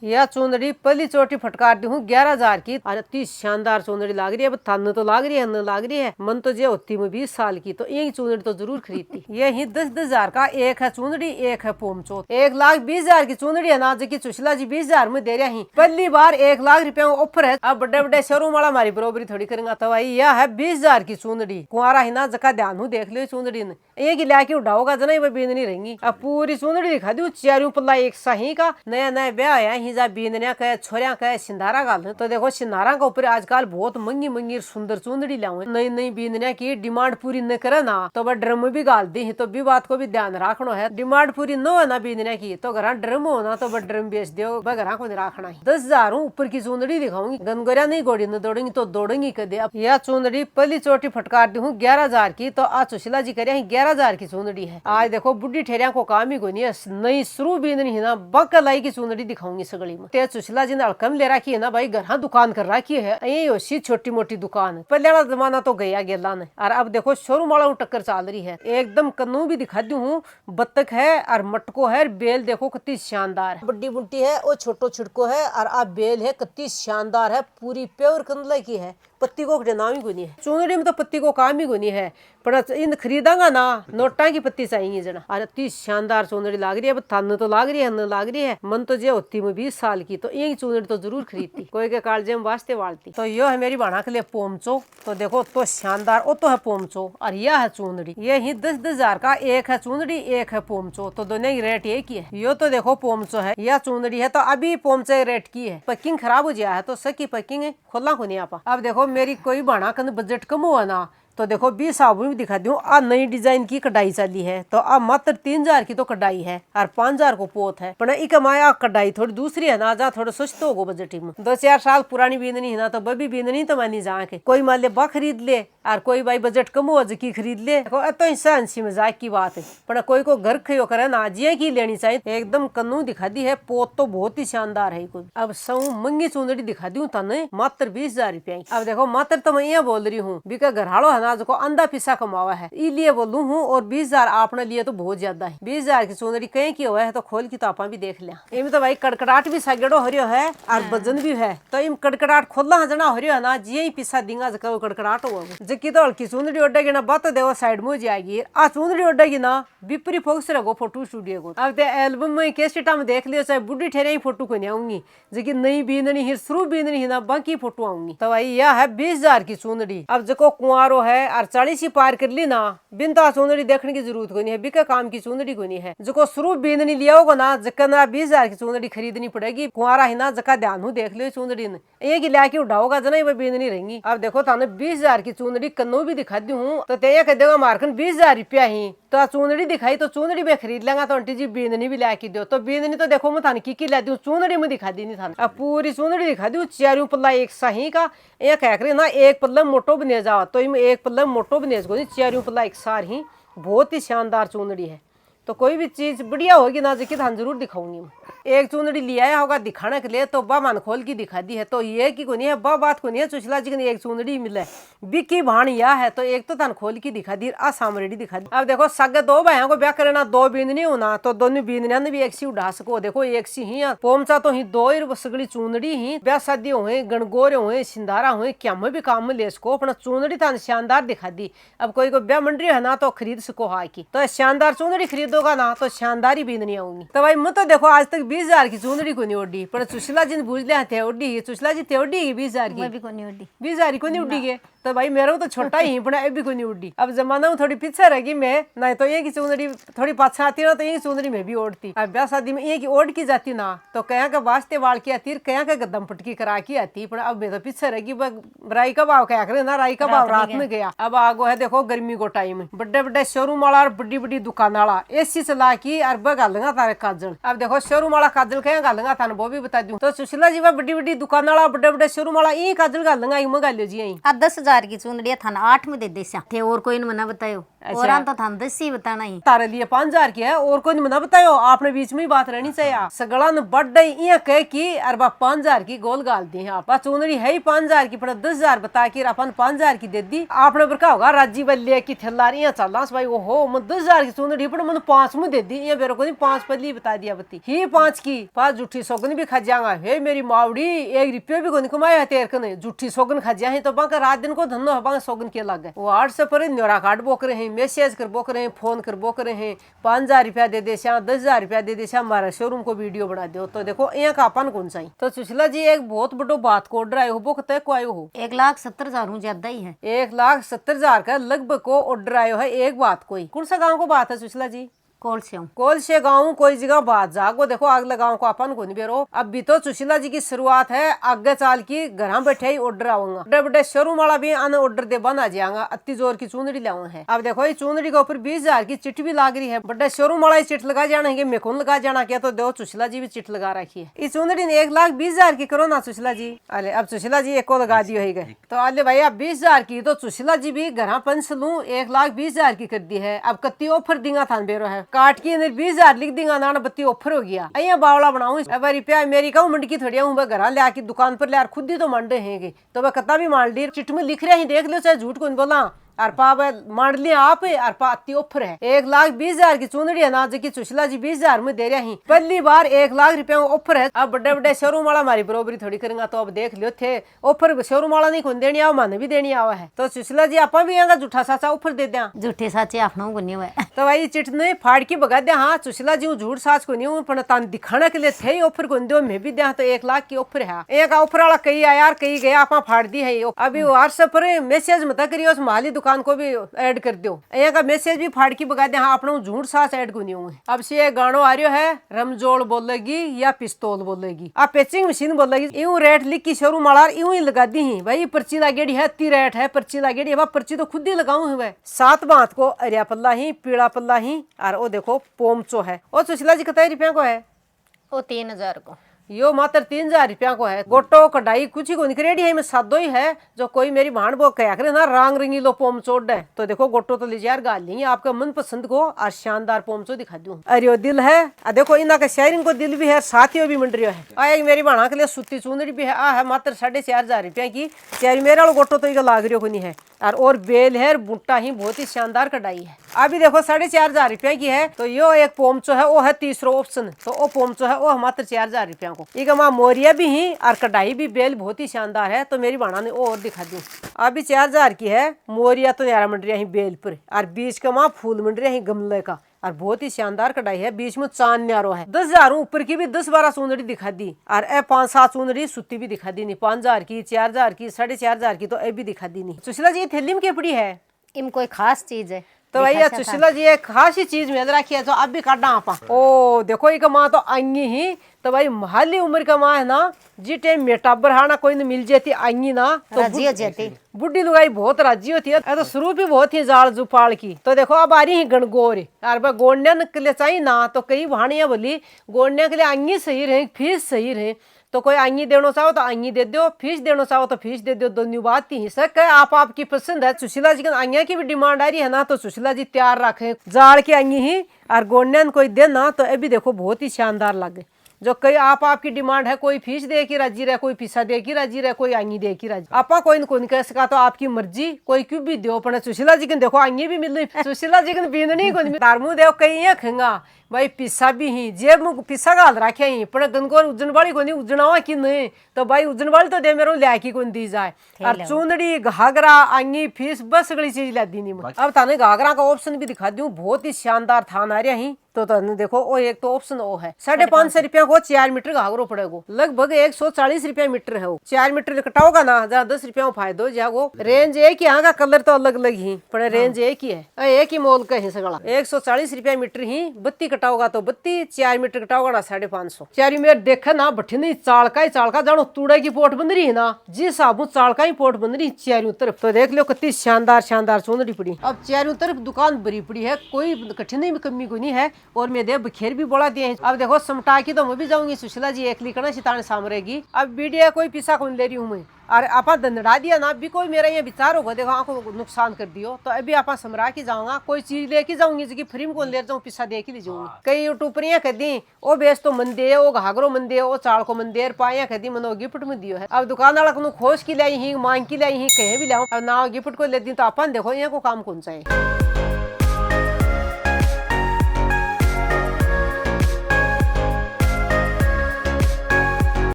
यह चुंदड़ी पहली चोटी फटकार दी हूँ 11,000 की। अति शानदार चुंदड़ी लाग रही है। अब थान तो लाग रही है, न लाग रही है। मन तो जे होती में 20 साल की तो यही चुंदड़ी तो जरूर खरीदती। यही 10,000 का एक है चुंदड़ी, एक है पोमचो। 1,20,000 की चुंदड़ी है ना, जो की सुशीला जी 20,000 में दे रहा ही। पहली बार 1 लाख रुपया ऑफर है। अब बड़े बड़े शोरूम वाला हमारी बरोबरी थोड़ी करेंगे। तो भाई यह है 20,000 की चुंदड़ी। कुआरा ही ना जका ध्यान हूँ देख लो चुंदड़ी ने एक लाके उठाओगा जना ही बींद नहीं रहेंगी। अब पूरी चुंदड़ी दिखा दी चारों पल्ला एक सही का। नया नया ब्याह है ही जा बींदनिया कहे छोरिया कहे सिंधारा गाल। तो देखो सिंधारा के ऊपर आजकल बहुत महंगी महंगी सुंदर चुंदड़ी लाओ। नई नई बींदनिया की डिमांड पूरी न करे ना तो वह ड्रम भी गाल दी। तो भी बात को भी ध्यान रखना है। डिमांड पूरी न हो ना बींदनिया की तो घर ड्रम हो ना तो वह ड्रम बेच दो। वह घर को नहीं रखना है। 10,000 ऊपर की चुंदड़ी दिखाऊंगी। गनगोरिया नहीं गोड़ी न दौड़ेंगी तो दौड़ेंगी कदे। अब यह चुंदड़ी पहली चोटी फटकार दी हूँ 11,000 की। तो आज सुशीला जी करे 11,000 की चुंदड़ी है। आज देखो बुढ़ी ठेरिया को काम ही को नहीं है। नई शुरू बींदनी है ना बकलाई की चुंदड़ी दिखाऊंगी सगड़ी में। ते सुशीला जी ने हड़कम ले रखी है ना भाई, घर दुकान कर रखी है। यही होशी छोटी मोटी दुकान है। पहले वाला जमाना तो गया गेला ने। और अब देखो शोरूम वाला टक्कर चल रही है। एकदम कन्नू भी दिखा दी हूँ। बत्तख है और मटको है। बेल देखो कितनी शानदार है। बड्डी बुंटी है और छोटो छिड़को है। और अब बेल है कितनी शानदार है। पूरी प्योर कंदला की है। पत्ती को नाम ही गुनी है। चुंदड़ी में तो पत्ती को काम ही गुनी है। पर इन खरीदांगा ना नोटा की पत्ती चाहिए जना। और अति शानदार चुंदड़ी लाग रही है। अब थान तो लाग रही है, न लाग रही है। मन तो जे होती में 20 साल की तो यही चुंदड़ी तो जरूर खरीदती। कोई के कालजे में वास्ते वालती। तो यो है मेरी बाणा के लिए पोमचो। तो देखो तो शानदार वो तो है पोमचो और यह है चुंदड़ी। ये ही 10,000 का एक है चुंदड़ी, एक है पोमचो। तो दोनों की रेट एक ही है। यो तो देखो पोमचो है, यह चुंदड़ी है। तो अभी पोमचो रेट की है। पैकिंग खराब हो गया है तो सकी पैकिंग है खोलना को नहीं आपा। अब देखो मेरी कोई बाणा कन बजट कम हुआ ना तो देखो 20 साबुन भी दिखा दूं। आ नई डिजाइन की कढ़ाई चली है। तो अब मात्र 3,000 की तो कढ़ाई है और 5,000 को पोत है। पर इक माया कढ़ाई थोड़ी दूसरी है ना, जा थोड़ा सस्तो होगो बजट में। 2-4 साल पुरानी बींदनी है ना तो बबी बींदनी तो मानी जा के कोई मान ले बा खरीद ले और कोई भाई बजट कम हो की खरीद ले। तो हिस्सा हंसी मजाक की बात है। पर कोई को घर खयो करे ना जिये की लेनी चाहिए। एकदम कन्नू दिखा दी है। पोत तो बहुत ही शानदार है। अब सौ महंगी चुंदड़ी दिखा दी तने मात्र 20,000 रुपया। अब देखो मात्र तो मैं ये बोल रही हूँ बिका घरहालो है ना जो अंधा पिसा कमावा है इसलिए बोलू हूँ। और 20,000 आपने लिए तो बहुत ज्यादा है। 20,000 की चुंदड़ी कहीं की हुआ है तो खोल की तो आपा भी देख लिया। इनमें तो भाई कड़कड़ाहट भी सगड़ो हरियो है और वजन भी है। तो इन कड़कड़ाहट खोलना जना हरियो है ना जी ही पिसा देंगा जका कड़कड़ाहट हुआ जबकि तो हल्की चुंदड़ी उड़ेगी ना बात देखो साइड में जाएगी। आ चुंदड़ी उड़ेगी ना बिपरी फोकस रखो फोटो स्टूडियो को। अब एल्बम में कैसेटा में देख लियो चाहे बुढ़ी ठहरे ही फोटो को नहीं आऊंगी जबकि नई बींदनी है शुरू बींदनी है ना बाकी फोटो आऊंगी। तो भाई यह है 20,000 की चुंदड़ी। अब जो कुंवारो है और 40 ही पार कर ली ना बिंता चुंदड़ी देखने की जरूरत को नहीं है। बिका काम की चुंदड़ी को नहीं है। जो शुरू बींदनी लिया होगा ना जका ना 20,000 की चुंदड़ी खरीदनी पड़ेगी। कुंवारा ही ना जका ध्यान हूँ देख लो चुंदड़ी ने एक ही लाके उठाओगा जना ही बींदनी रहेंगी। अब देखो थाने 20,000 की चुंदड़ी कन्नू भी दिखा दी हूँ तो ते कह देगा मारकन 20,000 रुपया ही। तो चुंदड़ी दिखाई तो चुंदड़ी में खरीद लेंगा तो आंटी जी बींदनी भी लाके दो। तो बींदनी तो देखो मैं थाने की ला दी चुंदड़ी में दिखा दी नहीं थाने। अब पूरी चुंदड़ी दिखा दी चारों पल्ला एक सही का। एक कह ना एक पल्ला मोटो बने जाओ तो इनमें एक पल्ला मोटो बने चारों पल्ला एक सार ही। बहुत ही शानदार चुंदड़ी है। तो कोई भी चीज बढ़िया होगी ना जी धान जरूर दिखाऊंगी। एक चुंदड़ी ले आया होगा दिखाने के लिए तो बा मन खोल की दिखा दी है। तो ये की को नहीं है बा बात को नहीं है। सुशीला जी ने एक चुंदड़ी मिले बिकी भाण या है तो एक तो थान खोल की दिखा दी आ सामरेडी दिखा दी। अब देखो सगे 2 भाइयों को ब्याह करना 2 बींदनी होना तो दोनों बींदनिया ने भी एक सी उड़ा सको। देखो एक सी ही पोमचा तो ही 2 ही सगड़ी चुंदड़ी ही ब्याह शादी हुए गणगोर हुए सिंधारा हुए क्या में भी काम में ले सको। अपना चुंदड़ी थान शानदार दिखा दी। अब कोई को ब्याह मंडरी है ना तो खरीद सको हा की। तो शानदार चुंदड़ी खरीदोगा ना तो शानदार ही बींदनी आऊंगी। तो भाई मैं तो देखो आज तक 20,000 की चुंदड़ी को नहीं उड़ी। पर सुशीला जी ने बूझ लिया थे उड़ी। सुशीला जी थे उड़ी 20,000 की। मैं भी को नहीं उड़ी 20,000 को नहीं उड़ी है। तो भाई मेरा तो छोटा ही पड़ा अभी को नहीं उड़ी। अब जमाना में थोड़ी पीछे रहेगी मैं नहीं तो ये की चुंदड़ी थोड़ी पाछा आती ना तो ये चुंदड़ी में भी ओढ़ती। अब ब्याह शादी में ये की ओढ़ की जाती ना तो कया का वास्ते वाल की आती कया का गद्दम पटकी करा की आती। पर अब मैं तो पीछे रहेगी। राई का भाव क्या करे ना राई का भाव रात में गया। अब आगो है देखो गर्मी को टाइम बड़े बड़े शोरूम वाला और बड़ी बड़ी दुकान वाला एसी चला की और गालूंगा तारे काजल। अब देखो शोरूम वाला काजल क्या गालूंगा थाने वो भी बता दूं। तो सुशीला जी बड़ी बड़ी दुकान वाला बड़े बड़े शोरूम वाला ये काजल गालूंगा मंगा लो जी। 10,000 की चुंदड़ी थाना 8 में दे दे थे और कोई मना बतायो। और हम तो थान 10 ही बताना ही तारे लिए 5,000 की है और कोई मना बतायो, आपने बीच में ही बात रहनी चाहिए। सगड़ा ने बढ़ ये कह की अरे 5,000 की गोल गाल दी है आप चुनरी है ही 5,000 की पर 10,000 बता के अपन 5,000 की दे दी। आपने बरका होगा राजी बल्ले की थेला रही चल रहा भाई ओहो मैं 10,000 की चुनरी पर मैंने 5 में दे दी, ये मेरे को नहीं 5 पल्ली बता दिया बत्ती ही 5 की 5 झूठी सौगन भी खा जाऊंगा। हे मेरी मावड़ी 1 रुपये भी को नहीं कमाया तेर कने झूठी सौगन खा जाए तो बाका रात दिन को धनो है बाका सौगन के लग गए। व्हाट्सएप पर न्योरा कार्ड बोक रहे हैं, मैसेज कर बोक रहे हैं, फोन कर बोक रहे हैं, 5,000 रुपया दे दे 10,000 रुपया दे दे हमारा शोरूम को वीडियो बना दो। तो देखो यहाँ का अपन कौन सा तो सुशीला जी एक बहुत बड़ो बात को ऑर्डर आयो हो तय को आयो हो 1,70,000 ज्यादा ही है 1,70,000 का लगभग को ऑर्डर आयो है। एक बात कोई कौन सा गाँव को बात है सुशीला जी? कोल से गाँव कोई जगह बात जागो देखो अगले गाँव को अपन को नहीं बेरो। अब भी तो सुशीला जी की शुरुआत है, आगे चाल की घर बैठे ही ऑर्डर आऊंगा, बड़े बड़े शोरूम वाला भी आने ऑर्डर दे बना जाएगा। अति जोर की चुनरी लाऊ है। अब देखो ये चुनरी के ऊपर 20,000 की चिट भी लाग रही है, बड़े शोरूम वाला चिट लगा जाना है, मैं कौन लगा जाना क्या तो दो सुशीला जी भी चिट लगा रखी है। इस चुनरी ने 1,20,000 की करो ना सुशीला जी। अरे अब सुशीला जी एक को लगा दियो है गए तो अरे भाई अब 20,000 की तो सुशीला जी भी घर पंच लू 1,20,000 की कर दी है। अब कत्ती ऑफर दिंगा था बेरो है काट की 20,000 लिख देगा ना बत्ती ऑफर हो गया। अया बावला बनाऊ अब रुपया मेरी कहूँ मंडकी थोड़ी हूँ घर ले आके दुकान पर ले खुद ही तो मंडे हैं तो वह कता भी मान ली चिट में लिख रहे हैं देख लो चाहे झूठ को बोला अरपा मान लिया आप अरपा अति ऑफर है 1,20,000 की चुनरी है ना जो की सुशीला जी 20,000 में दे रहे हैं। पहली बार 1,00,000 रुपया ऑफर है। अब बड़े बड़े शोरूम वाला हमारी बरोबरी थोड़ी करेंगे तो अब देख लियो थे ऑफर शोरूम वाला नहीं कौन देनी आओ माने भी देनी आवा है। तो सुशीला जी आप भी यहाँ झूठा साचा ऑफर दे दिया झूठे साचे अपना को नहीं हुआ तो भाई चिट ने फाड़ की बगा दिया। हाँ सुशीला जी झूठ साच को नहीं हूँ पर तान दिखाने के लिए थे ही ऑफर को दो मैं भी दिया तो 1,00,000 की ऑफर है। एक ऑफर वाला कई आया यार कई गया आप फाड़ दी है। अभी व्हाट्सएप पर मैसेज मत करियो उस माली दुकान को भी ऐड कर दो यहाँ का मैसेज भी फाड़ की बगा दे। हाँ अपना झूठ सास ऐड को नहीं हुए। अब से गानो आ रहा है रमजोड़ बोलेगी या पिस्तौल बोलेगी आप पेचिंग मशीन बोलेगी यूं रेट लिख की शोरूम वाला यूं ही लगा दी ही भाई पर्ची लागेड़ी है ती रेट है पर्ची लागेड़ी है पर्ची तो खुद ही लगाऊ हुए 7 बात को अरिया पल्ला ही पीड़ा पल्ला ही और वो देखो पोमचो है। और सुशीला जी कितने रुपया को है? वो 3,000 को यो मात्र 3,000 रुपया को है। गोटो कढ़ाई कुछ ही को निकरेडी है मैं सादो ही है जो कोई मेरी भाण बो कया करे ना रंग रंगीलो पोम चोड़ है तो देखो गोटो तो लीजिए यार गाल नहीं आपका मन पसंद को और शानदार पोमचो दिखा दूं। अरे यो दिल है देखो इना का शेयरिंग को दिल भी है साथियों भी मंड रहा है। आ एक मेरी भाणा के लिए सूती चुनरी भी है आ है मात्र 4,500 रुपया की चार मेरा वाला गोटो तो इको लाग रही को नहीं है और बेल है बूटा ही बहुत ही शानदार कढ़ाई है। अभी देखो 4,500 रुपया की है तो यो एक पोमचो है वो है तीसरा ऑप्शन तो वो पोमचो है वो मात्र 4,000 रुपया को। एक माँ मोरिया भी ही और कढ़ाई भी बेल बहुत ही शानदार है तो मेरी भाणा ने और दिखा दी। अभी 4,000 की है मोरिया तो यारा मंड रहा है बेल पर और बीच का माँ फूल मंड रहा है गमले का और बहुत ही शानदार कढ़ाई है बीच में चांद न्यारो है। 10,000 ऊपर की भी 10-12 चुनरी दिखा दी और 5-7 चुनरी सुती भी दिखा दी नहीं 5,000 की 4,000 की 4,500 की तो ए भी दिखा दी नहीं। सुशीला जी थैली में क्या पड़ी है? इम कोई खास चीज है तो भैया सुशीला जी एक खास ही चीज में रखी है तो अब भी काटा आपा ओ देखो एक माँ तो आंगी ही तो भाई महाली उम्र का माँ है ना जी टाइम मेटा बरहाना कोई न मिल जाती आंगी ना तो राजी हो जाती बुढ़ी लुगाई बहुत राजी होती है तो शुरू भी बहुत ही जाल जुपाल की। तो देखो अब आ रही है गणगौर और गोंडिया के लिए चाहिए ना तो कई भाणिया बोली गोंडिया के लिए आंगी सही रहे फीस सही रहे तो कोई आंगी देना चाहो तो आंगी दे दो फीस देना चाहो तो फीस दे दो दोनों बात ही सक है आप आपकी पसंद है। सुशीला जी की आंगिया की भी डिमांड आ रही है ना तो सुशीला जी तैयार रखे जाड़ की आंगी ही और गोंडिया कोई देना तो अभी देखो बहुत ही शानदार लगे जो कई आप आपकी डिमांड है कोई फीस दे की राजी रहे कोई पिसा दे की राजी रहे कोई आंगी दे की राजी आपा कोई न कह सका तो आपकी मर्जी कोई क्यों भी दो पर सुशीला जी के देखो आंगी भी मिल रही सुशीला जी के बींदनी को तारमू दे कई खेगा भाई पिसा भी ही जेब में पिसा गाल रखे ही पर गनगोर उजन वाली को नहीं उजनावा की नहीं तो भाई उजन वाली तो दे मेरे लिया की कौन दी जाए और चुंदड़ी घाघरा आंगी फीस बस सगली चीज ला दी नहीं। अब थाने घाघरा का ऑप्शन भी दिखा दूं बहुत ही शानदार थान आ रहा ही तो देखो वो एक तो ऑप्शन वो है 550 रुपया को 4 मीटर घाघरो पड़ेगा लगभग 140 रुपया मीटर है वो 4 मीटर कटाओगा ना जरा 10 रुपया में फायदा हो जाएगा। रेंज एक ही यहाँ का कलर तो अलग अलग ही पर रेंज एक ही है एक ही मोल का है सगला 140 रुपया मीटर ही बत्ती कटाओगा तो बत्ती 4 मीटर कटाओगा ना 550 चारी मेरे देखा ना बठी नहीं चालका ही चालका जानो तूड़े की पोट बन रही है ना जिस साबु चालका ही पोट बन रही चारों तरफ तो देख लो कितनी शानदार शानदार चुनरी पड़ी। अब चारों तरफ दुकान भरी पड़ी है कोई कठिनाई में कमी को नहीं है और मैं दे बखेर भी बोला दिए। अब देखो समटा की तो मैं भी जाऊंगी सुशीला जी एक लिखना सिताने सामरेगी। अब वीडियो कोई पिसा कौन ले रही हूँ मैं और आपा दंडा दिया ना भी कोई मेरा ये विचार होगा देखो आंखों नुकसान कर दियो तो अभी आपा समरा के जाऊंगा कोई चीज लेके जाऊंगी जी फ्री में कौन ले जाऊं पिस्सा दे के ले जाऊंगी कई यूट्यूबरियां कह दी ओ बेच तो मन दे ओ घाघरो मन दे ओ चाल को मन दे पाया कह दी मनो गिफ्ट में दियो है अब दुकान वाला को खोज की लाई ही मांग की लाई ही कहीं भी लाऊं अब ना गिफ्ट को ले दी तो अपन देखो यहाँ को काम कौन सा है।